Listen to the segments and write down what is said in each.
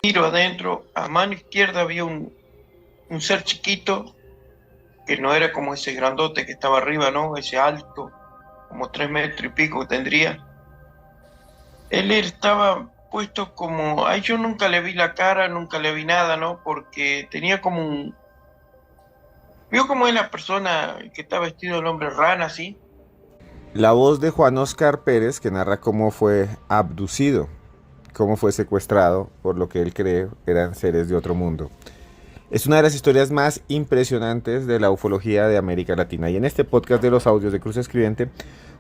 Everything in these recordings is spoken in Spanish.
Miro adentro, a mano izquierda había un ser chiquito, que no era como ese grandote que estaba arriba, ¿no? Ese alto, como 3 metros y pico que tendría. Él estaba puesto como, ay, yo nunca le vi la cara, nunca le vi nada, ¿no? Porque tenía como vio como es la persona que está vestido el hombre rana, así. La voz de Juan Oscar Pérez, que narra cómo fue abducido, cómo fue secuestrado por lo que él cree eran seres de otro mundo. Es una de las historias más impresionantes de la ufología de América Latina. Y en este podcast de los audios de Cruz Escribiente,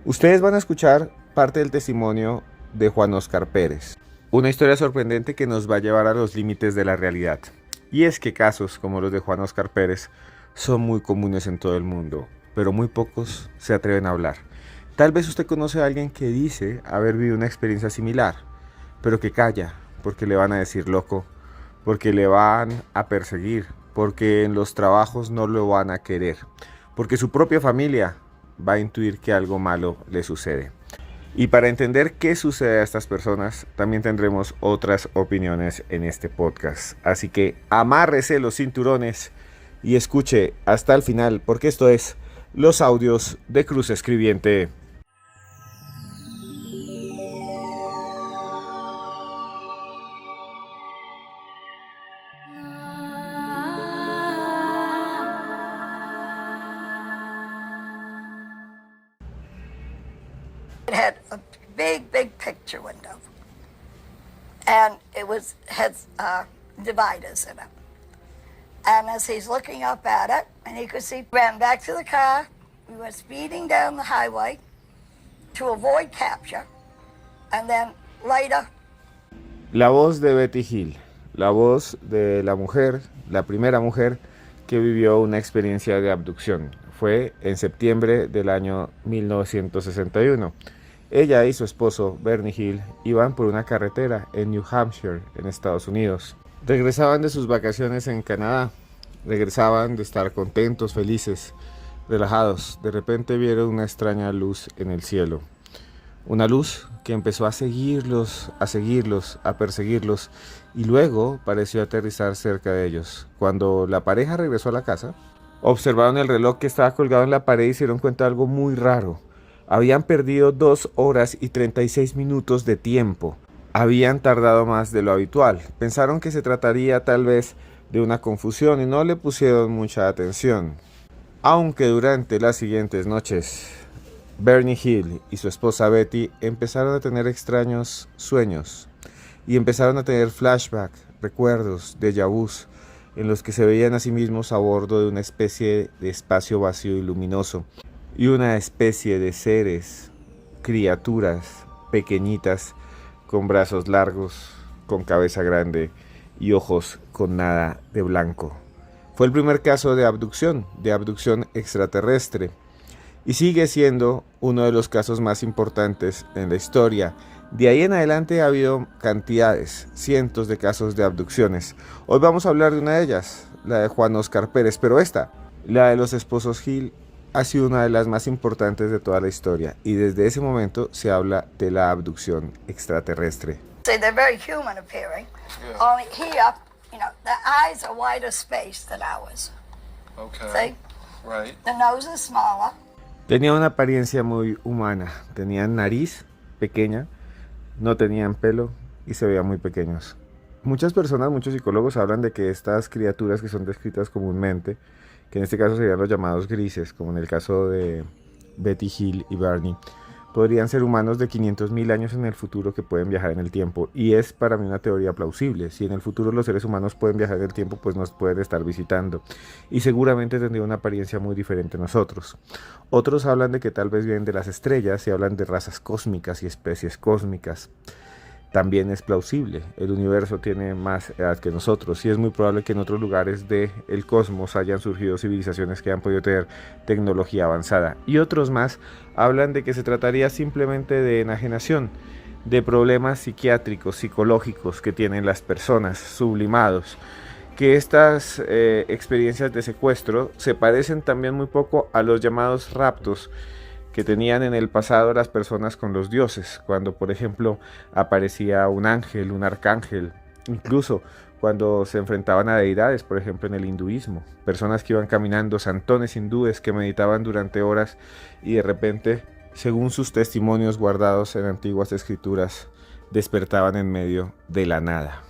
ustedes van a escuchar parte del testimonio de Juan Oscar Pérez. Una historia sorprendente que nos va a llevar a los límites de la realidad. Y es que casos como los de Juan Oscar Pérez son muy comunes en todo el mundo, pero muy pocos se atreven a hablar. Tal vez usted conoce a alguien que dice haber vivido una experiencia similar, pero que calla porque le van a decir loco, porque le van a perseguir, porque en los trabajos no lo van a querer, porque su propia familia va a intuir que algo malo le sucede. Y para entender qué sucede a estas personas, también tendremos otras opiniones en este podcast. Así que amárrese los cinturones y escuche hasta el final, porque esto es Los Audios de Cruz Escribiente. It had a big picture window, and had dividers in it. And as he's looking up at it, and he could see, ran back to the car. We were speeding down the highway to avoid capture, and then later. La voz de Betty Hill, la voz de la mujer, la primera mujer que vivió una experiencia de abducción. Fue en septiembre del año 1961. Ella y su esposo, Bernie Hill, iban por una carretera en New Hampshire, en Estados Unidos. Regresaban de sus vacaciones en Canadá. Regresaban de estar contentos, felices, relajados. De repente vieron una extraña luz en el cielo. Una luz que empezó a seguirlos, a perseguirlos, y luego pareció aterrizar cerca de ellos. Cuando la pareja regresó a la casa, observaron el reloj que estaba colgado en la pared y se dieron cuenta de algo muy raro. Habían perdido 2 horas y 36 minutos de tiempo. Habían tardado más de lo habitual. Pensaron que se trataría tal vez de una confusión y no le pusieron mucha atención. Aunque durante las siguientes noches, Bernie Hill y su esposa Betty empezaron a tener extraños sueños y empezaron a tener flashbacks, recuerdos, déjà vus, en los que se veían a sí mismos a bordo de una especie de espacio vacío y luminoso, y una especie de seres, criaturas pequeñitas, con brazos largos, con cabeza grande y ojos con nada de blanco. Fue el primer caso de abducción extraterrestre, y sigue siendo uno de los casos más importantes en la historia. De ahí en adelante ha habido cantidades, cientos de casos de abducciones. Hoy vamos a hablar de una de ellas, la de Juan Oscar Pérez, pero esta, la de los esposos Hill, ha sido una de las más importantes de toda la historia, y desde ese momento se habla de la abducción extraterrestre. See, they're very human appearing. Yeah. Only here, the eyes are wider spaced than ours. Okay. See? Right. The nose is smaller. Tenía una apariencia muy humana, tenían nariz pequeña, no tenían pelo y se veían muy pequeños. Muchas personas, muchos psicólogos hablan de que estas criaturas que son descritas comúnmente, que en este caso serían los llamados grises, como en el caso de Betty Hill y Bernie, podrían ser humanos de 500.000 años en el futuro que pueden viajar en el tiempo. Y es para mí una teoría plausible. Si en el futuro los seres humanos pueden viajar en el tiempo, pues nos pueden estar visitando. Y seguramente tendría una apariencia muy diferente a nosotros. Otros hablan de que tal vez vienen de las estrellas y hablan de razas cósmicas y especies cósmicas. También es plausible, el universo tiene más edad que nosotros y es muy probable que en otros lugares del cosmos hayan surgido civilizaciones que han podido tener tecnología avanzada. Y otros más hablan de que se trataría simplemente de enajenación, de problemas psiquiátricos, psicológicos que tienen las personas, sublimados. Que estas experiencias de secuestro se parecen también muy poco a los llamados raptos que tenían en el pasado las personas con los dioses, cuando por ejemplo aparecía un ángel, un arcángel, Incluso cuando se enfrentaban a deidades, por ejemplo en el hinduismo, personas que iban caminando, santones hindúes que meditaban durante horas y de repente, según sus testimonios guardados en antiguas escrituras, despertaban en medio de la nada,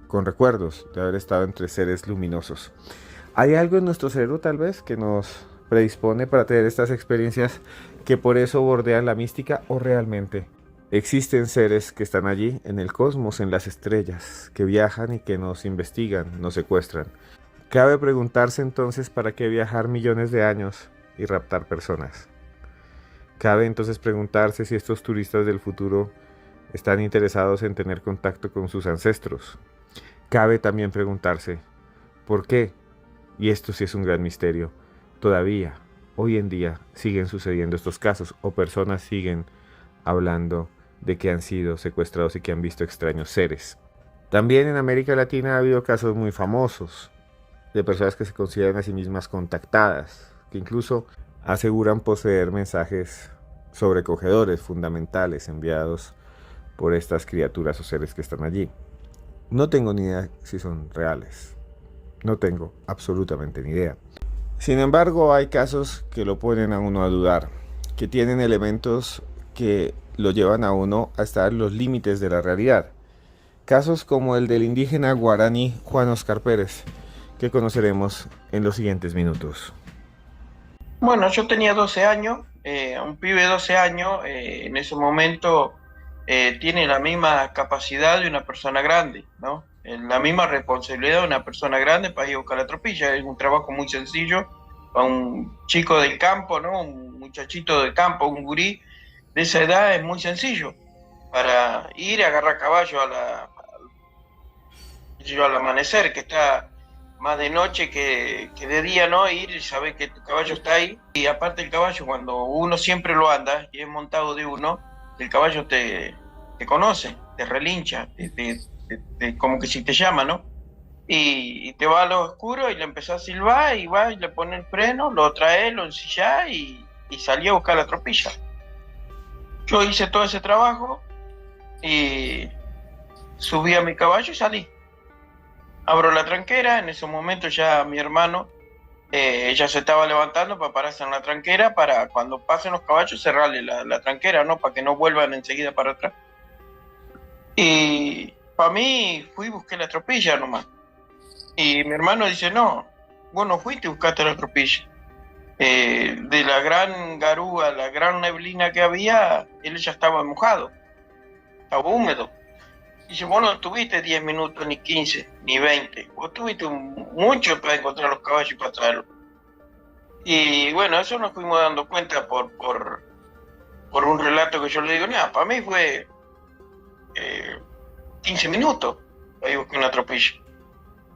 con recuerdos de haber estado entre seres luminosos. ¿Hay algo en nuestro cerebro tal vez que nos predispone para tener estas experiencias que por eso bordean la mística, o realmente existen seres que están allí en el cosmos, en las estrellas, que viajan y que nos investigan, nos secuestran? Cabe preguntarse entonces para qué viajar millones de años y raptar personas. Cabe entonces preguntarse si estos turistas del futuro están interesados en tener contacto con sus ancestros. Cabe también preguntarse por qué, y esto sí es un gran misterio, todavía, hoy en día, siguen sucediendo estos casos o personas siguen hablando de que han sido secuestrados y que han visto extraños seres. También en América Latina ha habido casos muy famosos de personas que se consideran a sí mismas contactadas, que incluso aseguran poseer mensajes sobrecogedores, fundamentales, enviados por estas criaturas o seres que están allí. No tengo ni idea si son reales. No tengo absolutamente ni idea. Sin embargo, hay casos que lo ponen a uno a dudar, que tienen elementos que lo llevan a uno a estar en los límites de la realidad. Casos como el del indígena guaraní Juan Oscar Pérez, que conoceremos en los siguientes minutos. Bueno, yo tenía 12 años, un pibe de 12 años, en ese momento tiene la misma capacidad de una persona grande, ¿no? La misma responsabilidad de una persona grande para ir a buscar la tropilla. Es un trabajo muy sencillo para un chico del campo, ¿no? Un muchachito del campo, un gurí de esa edad, es muy sencillo. Para ir a agarrar caballo al amanecer, que está más de noche que de día, ¿no? Ir y saber que tu caballo está ahí. Y aparte el caballo, cuando uno siempre lo anda y es montado de uno, el caballo te conoce, te relincha, como que si te llama, ¿no? Y te va a lo oscuro y le empezás a silbar y va y le pone el freno, lo trae, lo ensilla y salió a buscar la tropilla. Yo hice todo ese trabajo y subí a mi caballo y salí. Abro la tranquera, en ese momento ya mi hermano ya se estaba levantando para pararse en la tranquera, para cuando pasen los caballos cerrarle la tranquera, ¿no? Para que no vuelvan enseguida para atrás. Y para mí fui y busqué la tropilla nomás. Y mi hermano dice, no, vos no fuiste y buscaste la tropilla. De la gran garúa, la gran neblina que había, él ya estaba mojado, estaba húmedo. Dice, vos no tuviste 10 minutos, ni 15, ni 20. Vos tuviste mucho para encontrar los caballos y para traerlos. Y bueno, eso nos fuimos dando cuenta por un relato que yo le digo, nada, para mí fue 15 minutos ahí busqué una tropilla.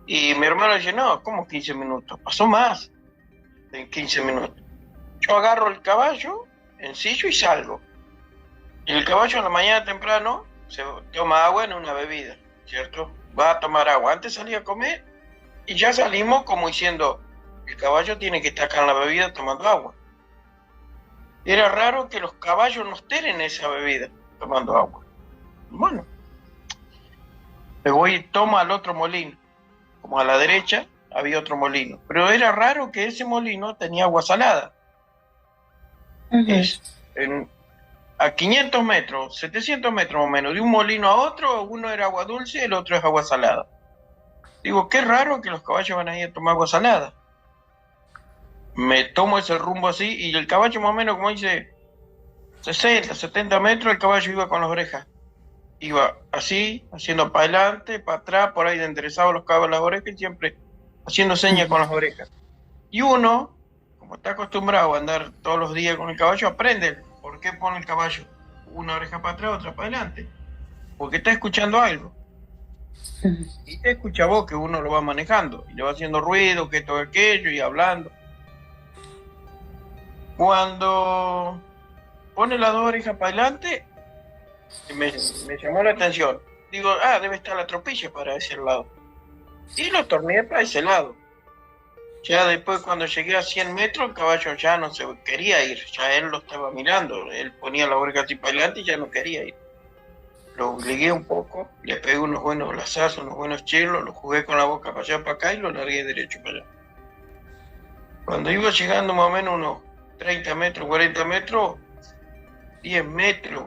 Y mi hermano dice, no, ¿cómo 15 minutos? Pasó más de 15 minutos. Yo agarro el caballo, ensillo y salgo. Y el caballo en la mañana temprano se toma agua en una bebida, ¿cierto? Va a tomar agua. Antes salía a comer y ya salimos como diciendo, el caballo tiene que estar acá en la bebida tomando agua. Era raro que los caballos no estén en esa bebida tomando agua. Bueno, me voy y tomo al otro molino. Como a la derecha había otro molino. Pero era raro que ese molino tenía agua salada. A 500 metros, 700 metros más o menos, de un molino a otro, uno era agua dulce y el otro es agua salada. Digo, qué raro que los caballos van a ir a tomar agua salada. Me tomo ese rumbo así y el caballo más o menos, como dice, 60, 70 metros, el caballo iba con las orejas. Iba así, haciendo para adelante, para atrás, por ahí de enderezado los cabos en las orejas y siempre haciendo señas con las orejas. Y uno, como está acostumbrado a andar todos los días con el caballo, aprende por qué pone el caballo una oreja para atrás, otra para adelante. Porque está escuchando algo. Y te escucha vos que uno lo va manejando y le va haciendo ruido, que todo aquello y hablando. Cuando pone las dos orejas para adelante, me llamó la atención. Digo, debe estar la tropilla para ese lado. Y lo torneé para ese lado. Ya después, cuando llegué a 100 metros, el caballo ya no se quería ir. Ya él lo estaba mirando. Él ponía la oreja así para adelante y ya no quería ir. lo obligué un poco, le pegué unos buenos lazazos, unos buenos chelos, lo jugué con la boca para allá, para acá y lo largué derecho para allá. Cuando iba llegando más o menos unos 30 metros, 40 metros, 10 metros,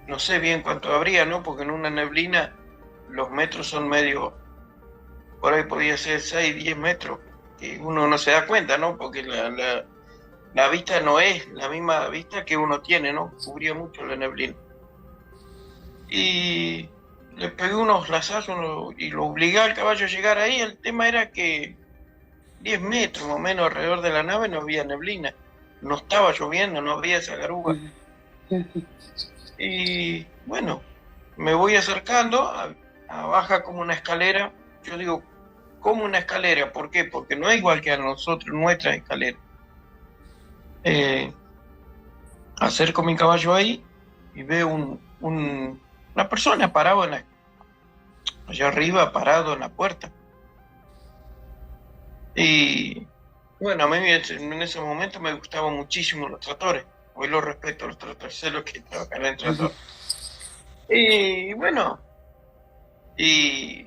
no sé bien cuánto habría, ¿no? Porque en una neblina los metros son medio, por ahí podía ser 6, 10 metros, que uno no se da cuenta, ¿no? Porque la vista no es la misma vista que uno tiene, ¿no? Cubría mucho la neblina. Y le pegué unos lazazos y lo obligué al caballo a llegar ahí. El tema era que 10 metros más o menos alrededor de la nave no había neblina. No estaba lloviendo, no había esa garuga. Y bueno, me voy acercando, baja como una escalera. Yo digo, como una escalera, ¿por qué? Porque no es igual que a nosotros, nuestra escalera. Acerco mi caballo ahí y veo una persona parado allá arriba, parado en la puerta. Y bueno, a mí en ese momento me gustaban muchísimo los tractores. Hoy los respeto, los tractores, sé lo que trabajan en tractor. Y bueno, y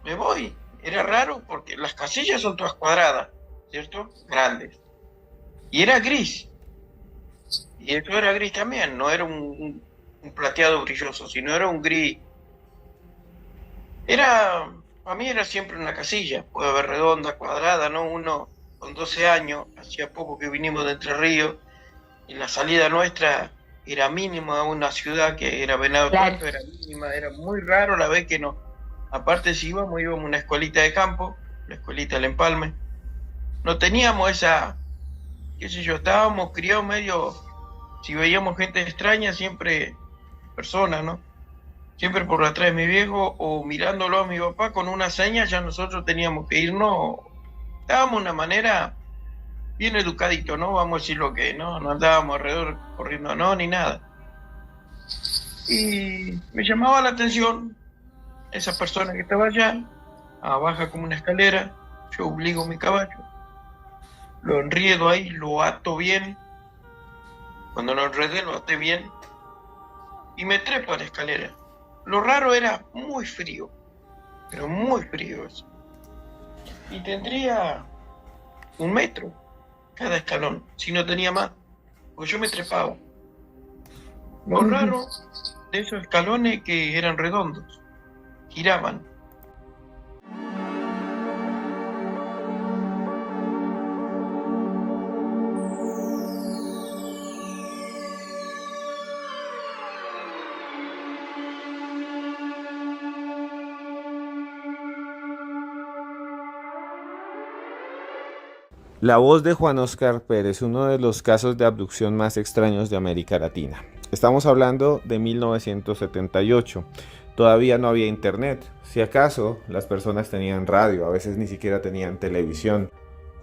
me voy. Era raro porque las casillas son todas cuadradas, ¿cierto? Grandes. Y era gris. Y eso era gris también, no era un plateado brilloso, sino era un gris. Para mí era siempre una casilla, puede haber redonda, cuadrada, ¿no? Uno con 12 años, hacía poco que vinimos de Entre Ríos, y la salida nuestra era mínima a una ciudad que era Venado Tuerto, era mínima, era muy raro la vez que no. Aparte si íbamos a una escuelita de campo, la escuelita del Empalme. No teníamos esa, qué sé yo, estábamos criados medio, si veíamos gente extraña, siempre personas, ¿no? Siempre por atrás de mi viejo o mirándolo a mi papá con una seña, ya nosotros teníamos que irnos. Estábamos de una manera bien educadito, ¿no? Vamos a decir lo que, ¿no? No andábamos alrededor corriendo, no, ni nada. Y me llamaba la atención esa persona que estaba allá, baja como una escalera, yo obligo mi caballo, lo enriedo ahí, lo ato bien. Cuando lo enredé, lo até bien y me trepo a la escalera. Lo raro era muy frío, pero muy frío eso. Y tendría 1 metro cada escalón, si no tenía más, porque yo me trepaba. Lo raro de esos escalones que eran redondos, giraban. La voz de Juan Óscar Pérez, uno de los casos de abducción más extraños de América Latina. Estamos hablando de 1978. Todavía no había internet. Si acaso, las personas tenían radio, a veces ni siquiera tenían televisión.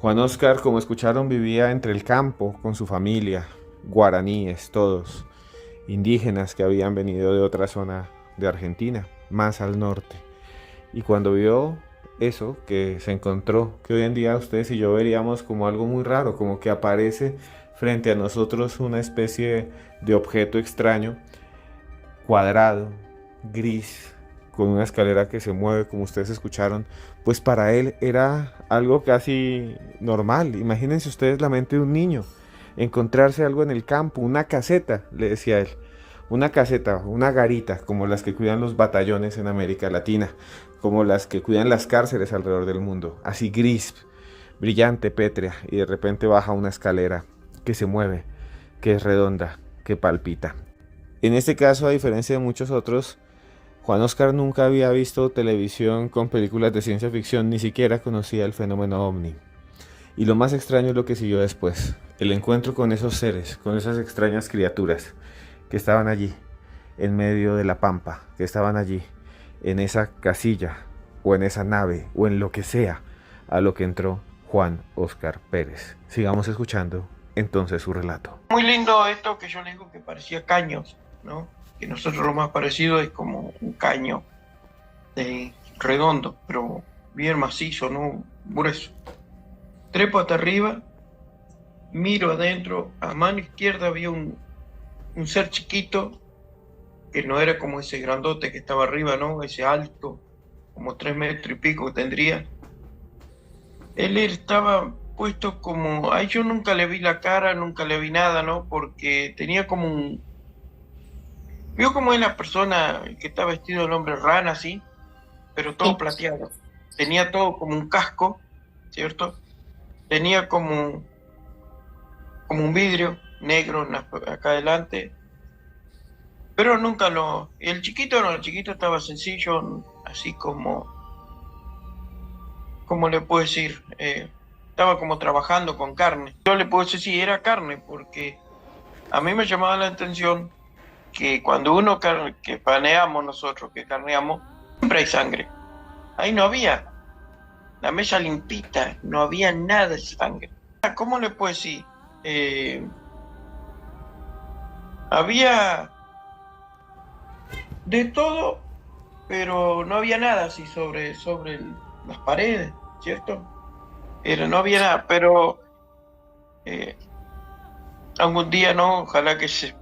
Juan Óscar, como escucharon, vivía entre el campo con su familia, guaraníes, todos, indígenas que habían venido de otra zona de Argentina, más al norte. Y cuando vio eso que se encontró, que hoy en día ustedes y yo veríamos como algo muy raro, como que aparece frente a nosotros una especie de objeto extraño, cuadrado, gris, con una escalera que se mueve, como ustedes escucharon, pues para él era algo casi normal. Imagínense ustedes la mente de un niño, encontrarse algo en el campo, una caseta, le decía él. Una caseta, una garita, como las que cuidan los batallones en América Latina, como las que cuidan las cárceles alrededor del mundo, así gris, brillante, pétrea, y de repente baja una escalera que se mueve, que es redonda, que palpita. En este caso, a diferencia de muchos otros, Juan Óscar nunca había visto televisión con películas de ciencia ficción, ni siquiera conocía el fenómeno ovni. Y lo más extraño es lo que siguió después, el encuentro con esos seres, con esas extrañas criaturas que estaban allí, en medio de la pampa, que estaban allí, en esa casilla, o en esa nave, o en lo que sea, a lo que entró Juan Óscar Pérez. Sigamos escuchando entonces su relato. Muy lindo esto que yo le digo que parecía caños, ¿no? Que nosotros lo más parecido es como un caño redondo, pero bien macizo, ¿no? Grueso. Trepo hasta arriba, miro adentro, a mano izquierda había un ser chiquito, que no era como ese grandote que estaba arriba, ¿no? Ese alto, como 3 metros y pico que tendría. Él estaba puesto como, ay, yo nunca le vi la cara, nunca le vi nada, ¿no? Porque tenía como vio como es la persona que está vestido el hombre rana, así, pero todo plateado. Tenía todo como un casco, ¿cierto? Tenía como un vidrio negro acá adelante, pero nunca lo... El chiquito no, el chiquito estaba sencillo, así como... ¿Cómo le puedo decir? Estaba como trabajando con carne. Yo le puedo decir sí, era carne, porque a mí me llamaba la atención que cuando uno que paneamos nosotros, que carneamos, siempre hay sangre. Ahí no había. La mesa limpita, no había nada de sangre. ¿Cómo le puedo decir? Había de todo, pero no había nada así sobre las paredes, ¿cierto? No había nada, pero algún día, ¿no? Ojalá que se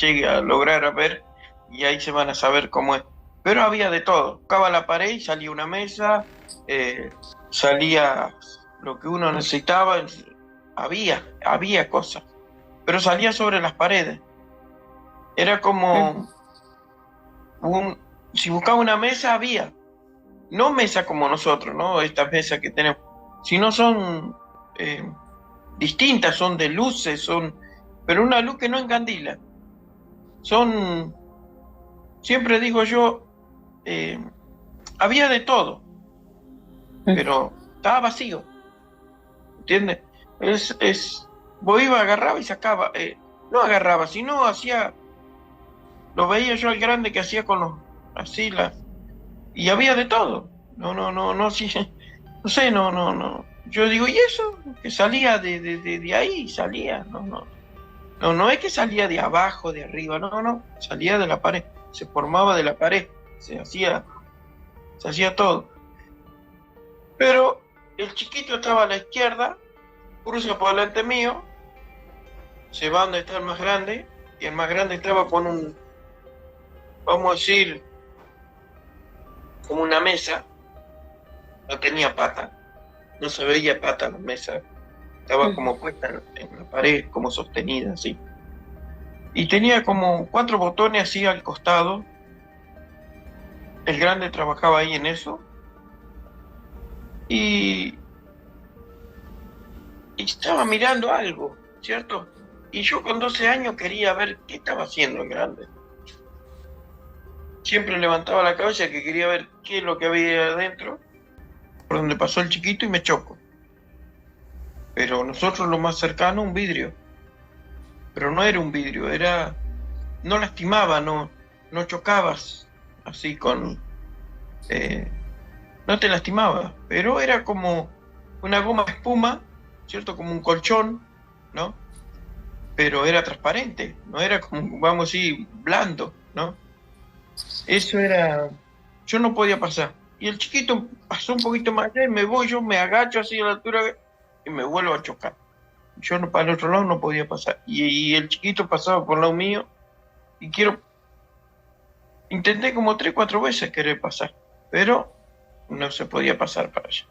llegue a lograr a ver y ahí se van a saber cómo es. Pero había de todo. Tocaba la pared y salía una mesa, salía lo que uno necesitaba, había cosas, pero salía sobre las paredes. Era como si buscaba una mesa, había. No mesa como nosotros, ¿no? Estas mesas que tenemos, sino son distintas, son de luces, pero una luz que no encandila. Siempre digo yo, había de todo, pero estaba vacío, ¿entiendes? Vos iba, agarraba y sacaba, no agarraba, sino hacía, lo veía yo al grande que hacía con así y había de todo. No, sí, no sé, no. Yo digo, ¿y eso? Que salía de ahí, salía, no es que salía de abajo, de arriba, no, salía de la pared, se formaba de la pared, se hacía todo. Pero el chiquito estaba a la izquierda, cruza por delante mío, se va donde está el más grande, y el más grande estaba con vamos a decir, como una mesa, no tenía pata, no se veía pata la mesa, estaba como puesta en la pared, como sostenida así. Y tenía como 4 botones así al costado. El grande trabajaba ahí en eso. Y estaba mirando algo, ¿cierto? Y yo con 12 años quería ver qué estaba haciendo el grande. Siempre levantaba la cabeza que quería ver qué es lo que había adentro, por donde pasó el chiquito y me choco. Pero nosotros lo más cercano, un vidrio. Pero no era un vidrio, no lastimaba, no chocabas así no te lastimaba, pero era como una goma de espuma, ¿cierto? Como un colchón, ¿no? Pero era transparente, no era como, vamos a decir, blando, ¿no? Eso era, yo no podía pasar. Y el chiquito pasó un poquito más allá y yo me agacho así a la altura y me vuelvo a chocar. Yo para el otro lado no podía pasar. Y el chiquito pasaba por el lado mío y intenté como 3, 4 veces querer pasar, pero no se podía pasar para allá.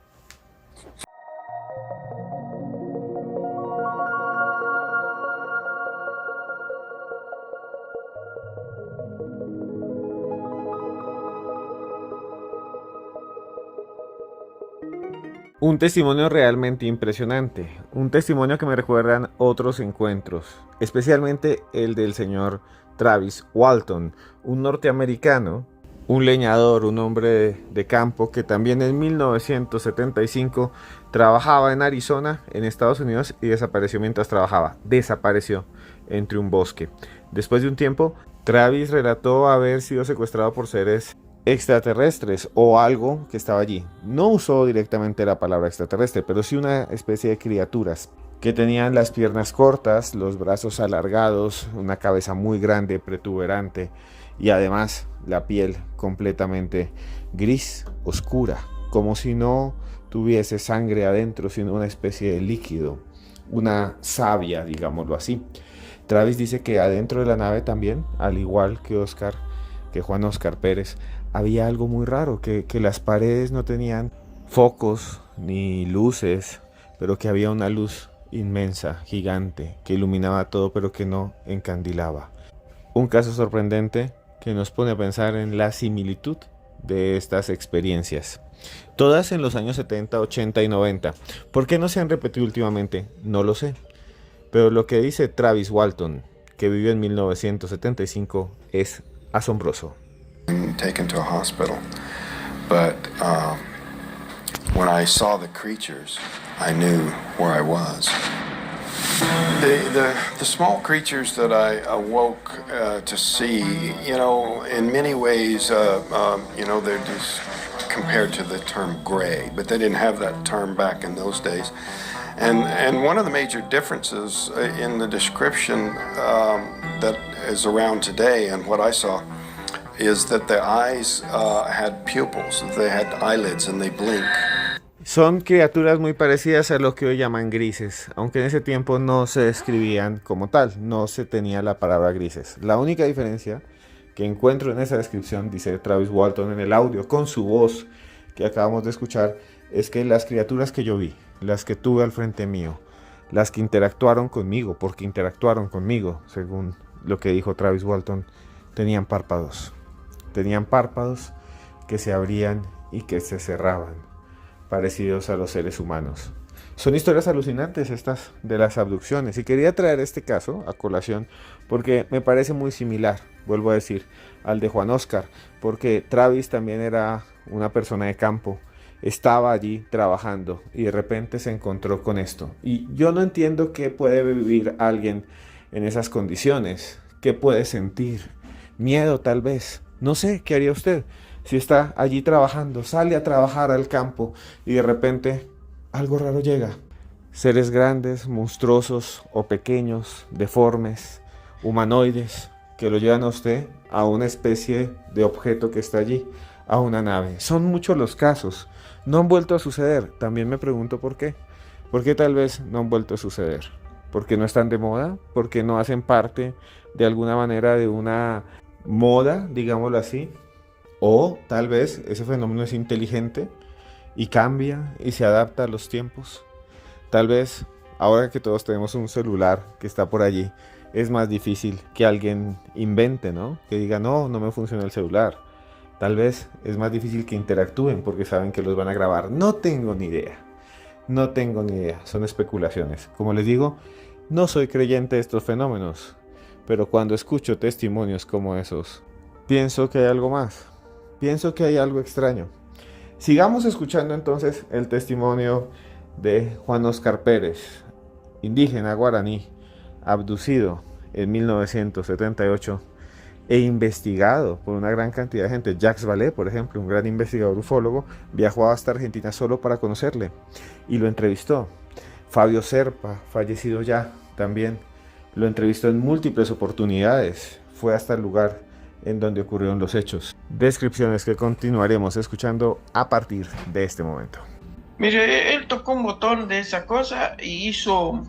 Un testimonio realmente impresionante, un testimonio que me recuerdan otros encuentros, especialmente el del señor Travis Walton, un norteamericano, un leñador, un hombre de campo que también en 1975 trabajaba en Arizona, en Estados Unidos, y desapareció mientras trabajaba. Desapareció entre un bosque. Después de un tiempo, Travis relató haber sido secuestrado por seres extraterrestres o algo que estaba allí. No usó directamente la palabra extraterrestre, pero sí una especie de criaturas que tenían las piernas cortas, los brazos alargados, una cabeza muy grande, protuberante y además la piel completamente gris, oscura, como si no tuviese sangre adentro, sino una especie de líquido, una savia, digámoslo así. Travis dice que adentro de la nave también, al igual que Juan Oscar Pérez, había algo muy raro, que las paredes no tenían focos ni luces, pero que había una luz inmensa, gigante, que iluminaba todo pero que no encandilaba. Un caso sorprendente que nos pone a pensar en la similitud de estas experiencias. Todas en los años 70, 80 y 90. ¿Por qué no se han repetido últimamente? No lo sé. Pero lo que dice Travis Walton, que vivió en 1975, es asombroso. Taken to a hospital, but when I saw the creatures, I knew where I was. The small creatures that I awoke to see, you know, in many ways, you know, they're just compared to the term gray, but they didn't have that term back in those days. And one of the major differences in the description that is around today and what I saw is that the eyes had pupils, they had eyelids and they blink. Son criaturas muy parecidas a lo que hoy llaman grises, aunque en ese tiempo no se describían como tal, no se tenía la palabra grises. La única diferencia que encuentro en esa descripción, dice Travis Walton en el audio, con su voz que acabamos de escuchar, es que las criaturas que yo vi, las que tuve al frente mío, las que interactuaron conmigo, porque interactuaron conmigo, según lo que dijo Travis Walton, tenían párpados. Tenían párpados que se abrían y que se cerraban, parecidos a los seres humanos. Son historias alucinantes estas de las abducciones y quería traer este caso a colación porque me parece muy similar, vuelvo a decir, al de Juan Oscar, porque Travis también era una persona de campo, estaba allí trabajando y de repente se encontró con esto. Y yo no entiendo qué puede vivir alguien en esas condiciones, qué puede sentir, miedo tal vez, no sé, ¿qué haría usted? Si está allí trabajando, sale a trabajar al campo y de repente algo raro llega. Seres grandes, monstruosos o pequeños, deformes, humanoides, que lo llevan a usted a una especie de objeto que está allí, a una nave. Son muchos los casos. No han vuelto a suceder. También me pregunto por qué. ¿Por qué tal vez no han vuelto a suceder? ¿Porque no están de moda? ¿Porque no hacen parte de alguna manera de una moda, digámoslo así? O tal vez ese fenómeno es inteligente y cambia y se adapta a los tiempos. Tal vez ahora que todos tenemos un celular que está por allí, es más difícil que alguien invente, ¿no? Que diga, no me funciona el celular. Tal vez es más difícil que interactúen porque saben que los van a grabar. No tengo ni idea. No tengo ni idea. Son especulaciones. Como les digo, no soy creyente de estos fenómenos. Pero cuando escucho testimonios como esos, pienso que hay algo más. Pienso que hay algo extraño. Sigamos escuchando entonces el testimonio de Juan Oscar Pérez, indígena guaraní, abducido en 1978 e investigado por una gran cantidad de gente. Jacques Vallée, por ejemplo, un gran investigador ufólogo, viajó hasta Argentina solo para conocerle y lo entrevistó. Fabio Serpa, fallecido ya, también lo entrevistó en múltiples oportunidades. Fue hasta el lugar en donde ocurrieron los hechos. Descripciones que continuaremos escuchando a partir de este momento. Mire, él tocó un botón de esa cosa y hizo...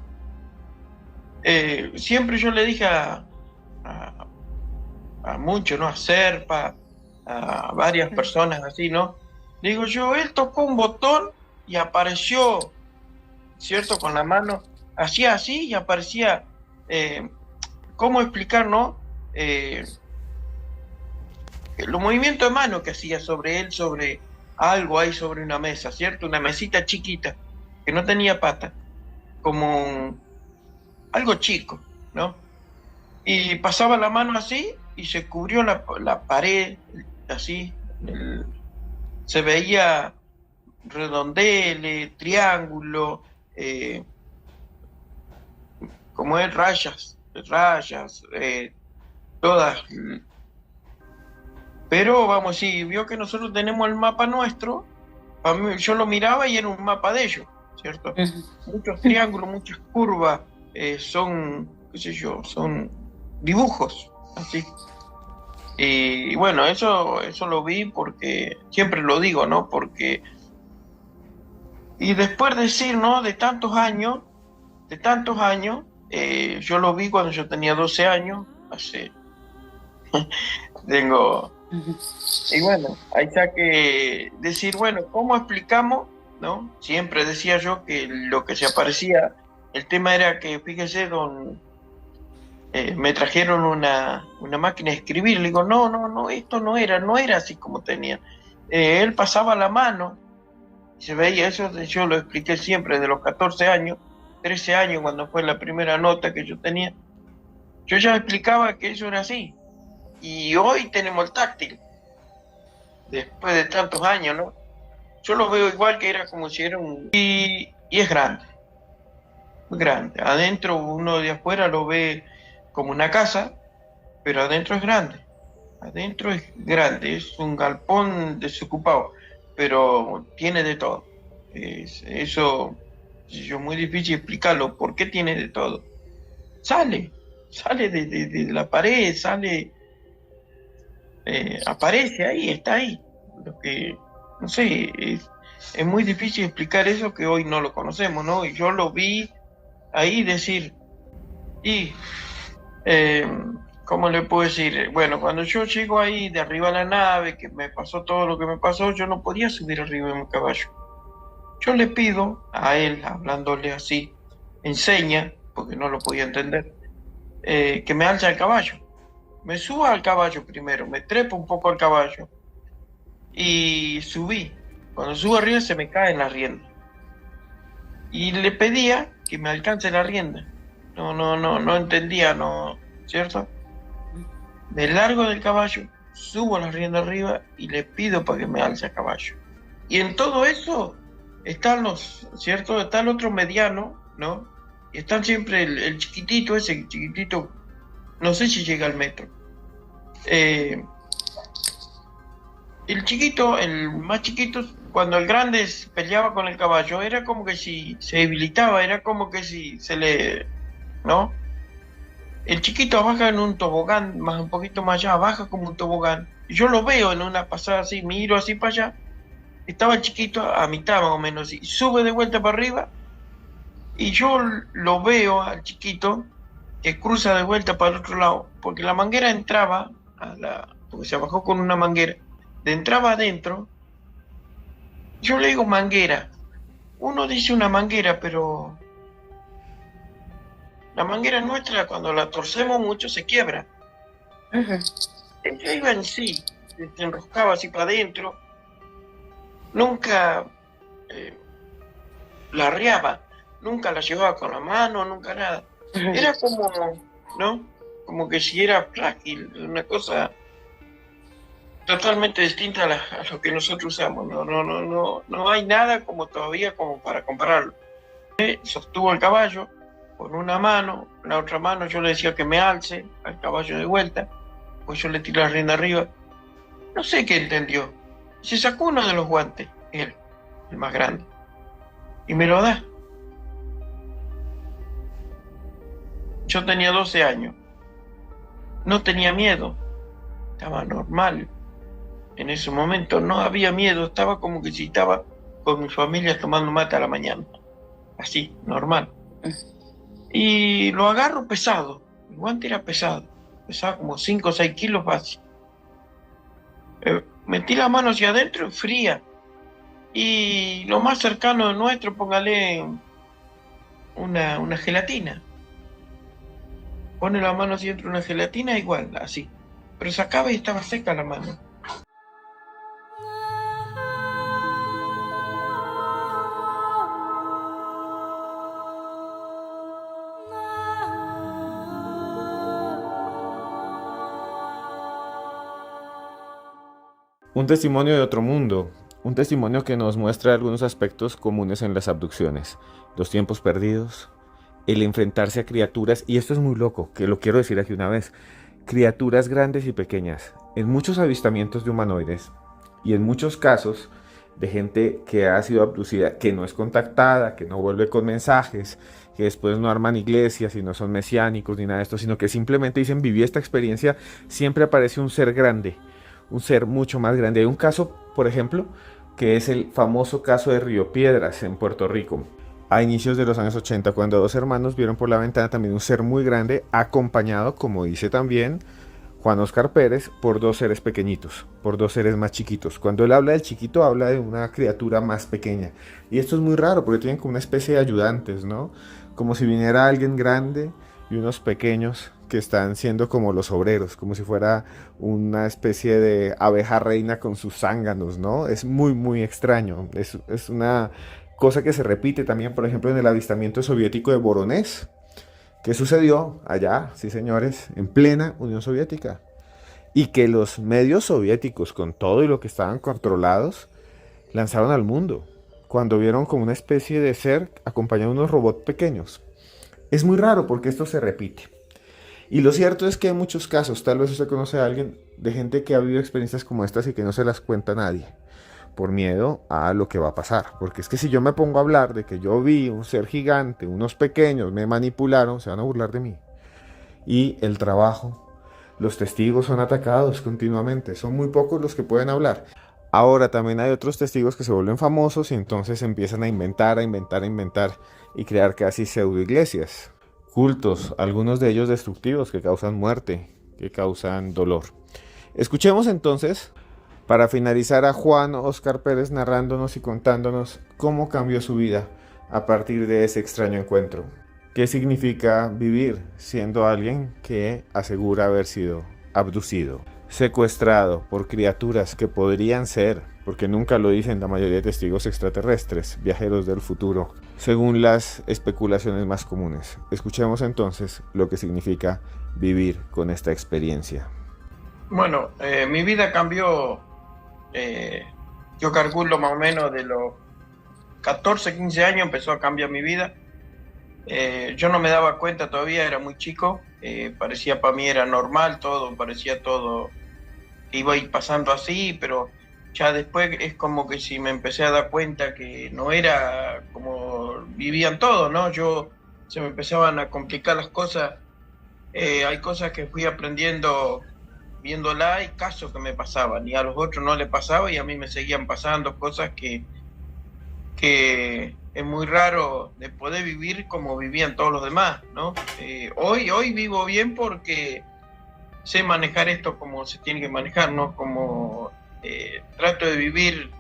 siempre yo le dije a muchos, ¿no? A Serpa, a varias personas así, ¿no? Digo yo, él tocó un botón y apareció, ¿cierto? Con la mano, hacía así y aparecía... ¿cómo explicar, no? Los movimientos de mano que hacía sobre él, sobre algo ahí sobre una mesa, ¿cierto? Una mesita chiquita, que no tenía pata, como algo chico, ¿no? Y pasaba la mano así y se cubrió la pared, así, se veía redondeles, triángulo, como es, rayas, todas. Pero vamos, si vio que nosotros tenemos el mapa nuestro, a mí, yo lo miraba y era un mapa de ellos, ¿cierto? Muchos triángulos, muchas curvas, son, qué sé yo, son dibujos, así. Y bueno, eso lo vi porque, siempre lo digo, ¿no? Porque, y después de decir, ¿no? De tantos años, Yo lo vi cuando yo tenía 12 años, tengo, y bueno, ahí está que decir, bueno, ¿cómo explicamos? ¿No? Siempre decía yo que lo que se aparecía, el tema era que, fíjese, me trajeron una máquina de escribir, le digo, no, esto no era así como tenía. Él pasaba la mano, y se veía eso, yo lo expliqué siempre, de los 14 años, 13 años, cuando fue la primera nota que yo tenía, yo ya explicaba que eso era así. Y hoy tenemos el táctil, después de tantos años, ¿no? Yo lo veo igual, que era como si era y es grande, muy grande. Adentro, uno de afuera lo ve como una casa, pero adentro es grande. Adentro es grande, es un galpón desocupado, pero tiene de todo. Eso es muy difícil explicarlo. ¿Por qué tiene de todo? Sale de la pared, aparece ahí, está ahí. Lo que, no sé, es muy difícil explicar eso, que hoy no lo conocemos, ¿no? Y yo lo vi ahí decir, y, ¿cómo le puedo decir? Bueno, cuando yo llego ahí de arriba a la nave, que me pasó todo lo que me pasó, yo no podía subir arriba de mi caballo. Yo le pido a él, hablándole así, enseña, porque no lo podía entender, que me alza el caballo. Me subo al caballo primero, me trepo un poco al caballo y subí. Cuando subo arriba se me cae la rienda. Y le pedía que me alcance la rienda. No entendía, no, ¿cierto? Me largo del caballo, subo la rienda arriba y le pido para que me alce el caballo. Y en todo eso están ¿cierto? Está el otro mediano, ¿no? Y están siempre el chiquitito, ese chiquitito, no sé si llega al metro. El chiquito, el más chiquito, cuando el grande peleaba con el caballo, era como que si se debilitaba, era como que si ¿no? El chiquito baja en un tobogán, un poquito más allá, baja como un tobogán. Y yo lo veo en una pasada así, miro así para allá. Estaba el chiquito a mitad más o menos, y sube de vuelta para arriba. Y yo lo veo al chiquito que cruza de vuelta para el otro lado, porque la manguera entraba, porque se bajó con una manguera, entraba adentro. Yo le digo manguera. Uno dice una manguera, pero la manguera nuestra, cuando la torcemos mucho, se quiebra. Ella iba en sí, se enroscaba así para adentro. Nunca la arriaba, nunca la llevaba con la mano, nunca nada. Era como, ¿no? Como que si era frágil, una cosa totalmente distinta a lo que nosotros usamos. No hay nada como todavía como para compararlo. Sostuvo el caballo con una mano, la otra mano yo le decía que me alce al caballo de vuelta, pues yo le tiré la rienda arriba. No sé qué entendió. Se sacó uno de los guantes, él, el más grande, y me lo da. Yo tenía 12 años. No tenía miedo. Estaba normal. En ese momento no había miedo. Estaba como que si estaba con mi familia tomando mate a la mañana. Así, normal. Y lo agarro pesado. El guante era pesado. Pesaba como 5 o 6 kilos fácil. Metí la mano hacia adentro, fría. Y lo más cercano de nuestro, póngale una gelatina. Pone la mano así dentro de una gelatina, igual, así. Pero sacaba y estaba seca la mano. Un testimonio de otro mundo, un testimonio que nos muestra algunos aspectos comunes en las abducciones, los tiempos perdidos, el enfrentarse a criaturas, y esto es muy loco, que lo quiero decir aquí una vez, criaturas grandes y pequeñas, en muchos avistamientos de humanoides, y en muchos casos de gente que ha sido abducida, que no es contactada, que no vuelve con mensajes, que después no arman iglesias y no son mesiánicos ni nada de esto, sino que simplemente dicen, viví esta experiencia, siempre aparece un ser grande, un ser mucho más grande. Hay un caso, por ejemplo, que es el famoso caso de Río Piedras en Puerto Rico. a inicios de los años 80, cuando dos hermanos vieron por la ventana también un ser muy grande, acompañado, como dice también Juan Oscar Pérez, por dos seres pequeñitos, por dos seres más chiquitos. Cuando él habla del chiquito, habla de una criatura más pequeña. Y esto es muy raro, porque tienen como una especie de ayudantes, ¿no? Como si viniera alguien grande y unos pequeños que están siendo como los obreros, como si fuera una especie de abeja reina con sus zánganos, ¿no? Es muy, muy extraño. Es una cosa que se repite también, por ejemplo, en el avistamiento soviético de Voronezh, que sucedió allá, sí señores, en plena Unión Soviética. Y que los medios soviéticos, con todo y lo que estaban controlados, lanzaron al mundo, cuando vieron como una especie de ser acompañado de unos robots pequeños. Es muy raro porque esto se repite. Y lo cierto es que hay muchos casos, tal vez usted conoce a alguien, de gente que ha vivido experiencias como estas y que no se las cuenta a nadie, por miedo a lo que va a pasar. Porque es que si yo me pongo a hablar de que yo vi un ser gigante, unos pequeños me manipularon, se van a burlar de mí. Y el trabajo, los testigos son atacados continuamente, son muy pocos los que pueden hablar. Ahora también hay otros testigos que se vuelven famosos y entonces empiezan a inventar y crear casi pseudo iglesias, cultos, algunos de ellos destructivos que causan muerte, que causan dolor. Escuchemos entonces, para finalizar, a Juan Oscar Pérez narrándonos y contándonos cómo cambió su vida a partir de ese extraño encuentro. ¿Qué significa vivir siendo alguien que asegura haber sido abducido, secuestrado por criaturas que podrían ser, porque nunca lo dicen la mayoría de testigos, extraterrestres, viajeros del futuro, según las especulaciones más comunes? Escuchemos entonces lo que significa vivir con esta experiencia. Bueno, mi vida cambió, yo calculo más o menos de los 14, 15 años empezó a cambiar mi vida. Yo no me daba cuenta todavía, era muy chico, parecía para mí era normal todo, parecía todo que iba a ir pasando así, pero ya después es como que si me empecé a dar cuenta que no era como vivían todos, ¿no? Se me empezaban a complicar las cosas, hay cosas que fui aprendiendo viéndola y casos que me pasaban, y a los otros no les pasaba y a mí me seguían pasando cosas que es muy raro de poder vivir como vivían todos los demás, ¿no? Hoy vivo bien porque sé manejar esto como se tiene que manejar, ¿no? Como trato de vivir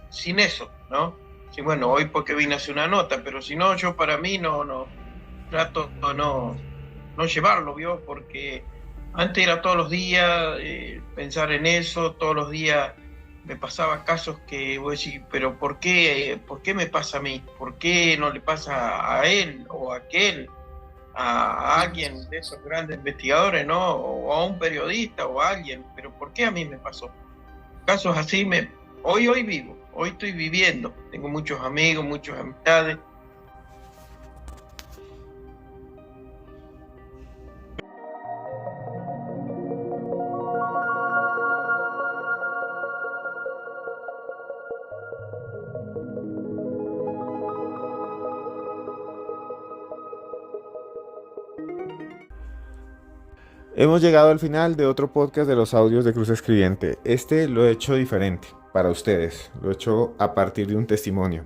sin eso, ¿no? Sí, bueno, hoy porque vine a hacer una nota, pero si no, yo para mí no trato de no llevarlo, ¿vio? Porque antes era todos los días pensar en eso, todos los días me pasaba casos que voy a decir, pero ¿por qué me pasa a mí? ¿Por qué no le pasa a él o a aquel, a alguien de esos grandes investigadores, ¿no? O a un periodista o a alguien, pero ¿por qué a mí me pasó? Casos así hoy vivo, hoy estoy viviendo, tengo muchos amigos, muchas amistades. Hemos llegado al final de otro podcast de los audios de Cruz Escribiente. Este lo he hecho diferente para ustedes, lo he hecho a partir de un testimonio.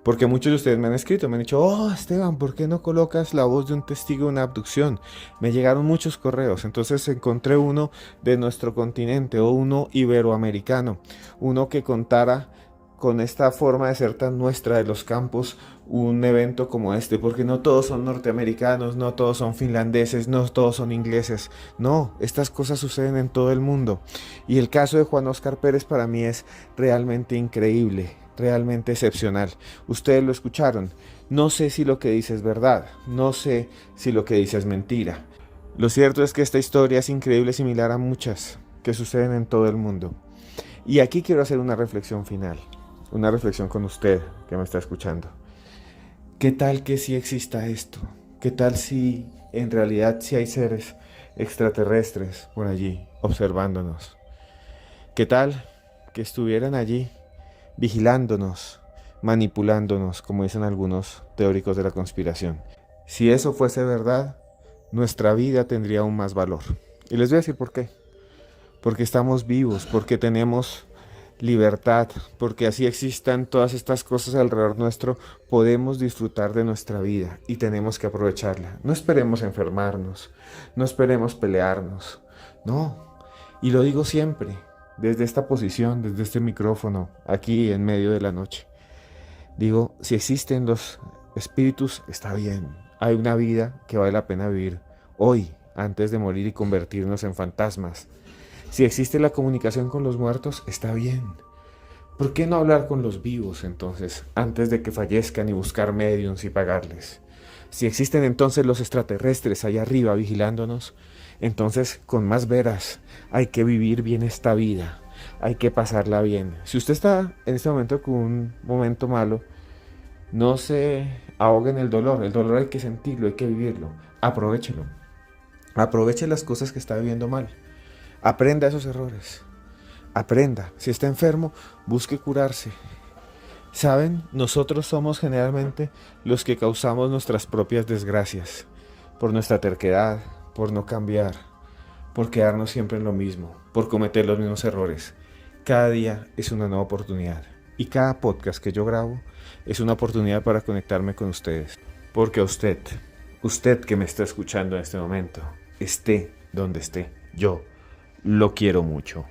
Porque muchos de ustedes me han escrito, me han dicho, oh Esteban, ¿por qué no colocas la voz de un testigo de una abducción? Me llegaron muchos correos, entonces encontré uno de nuestro continente o uno iberoamericano, uno que contara con esta forma de ser tan nuestra de los campos un evento como este, porque no todos son norteamericanos, no todos son finlandeses, no todos son ingleses, no, estas cosas suceden en todo el mundo. Y el caso de Juan Oscar Pérez para mí es realmente increíble, realmente excepcional. Ustedes lo escucharon, no sé si lo que dice es verdad, no sé si lo que dice es mentira. Lo cierto es que esta historia es increíble, similar a muchas que suceden en todo el mundo. Y aquí quiero hacer una reflexión final, una reflexión con usted que me está escuchando. ¿Qué tal que sí exista esto? ¿Qué tal si en realidad sí hay seres extraterrestres por allí observándonos? ¿Qué tal que estuvieran allí vigilándonos, manipulándonos, como dicen algunos teóricos de la conspiración? Si eso fuese verdad, nuestra vida tendría aún más valor. Y les voy a decir por qué. Porque estamos vivos, porque tenemos libertad, porque así existan todas estas cosas alrededor nuestro, podemos disfrutar de nuestra vida y tenemos que aprovecharla. No esperemos enfermarnos, no esperemos pelearnos, no. Y lo digo siempre, desde esta posición, desde este micrófono, aquí en medio de la noche. Digo, si existen los espíritus, está bien. Hay una vida que vale la pena vivir hoy, antes de morir y convertirnos en fantasmas. Si existe la comunicación con los muertos, está bien. ¿Por qué no hablar con los vivos entonces, antes de que fallezcan y buscar mediums y pagarles? Si existen entonces los extraterrestres allá arriba vigilándonos, entonces con más veras hay que vivir bien esta vida, hay que pasarla bien. Si usted está en este momento con un momento malo, no se ahogue en el dolor hay que sentirlo, hay que vivirlo, aprovéchelo, aproveche las cosas que está viviendo mal. Aprenda esos errores. Aprenda. Si está enfermo, busque curarse. ¿Saben? Nosotros somos generalmente los que causamos nuestras propias desgracias. Por nuestra terquedad, por no cambiar, por quedarnos siempre en lo mismo, por cometer los mismos errores. Cada día es una nueva oportunidad. Y cada podcast que yo grabo es una oportunidad para conectarme con ustedes. Porque a usted que me está escuchando en este momento, esté donde esté, yo lo quiero mucho.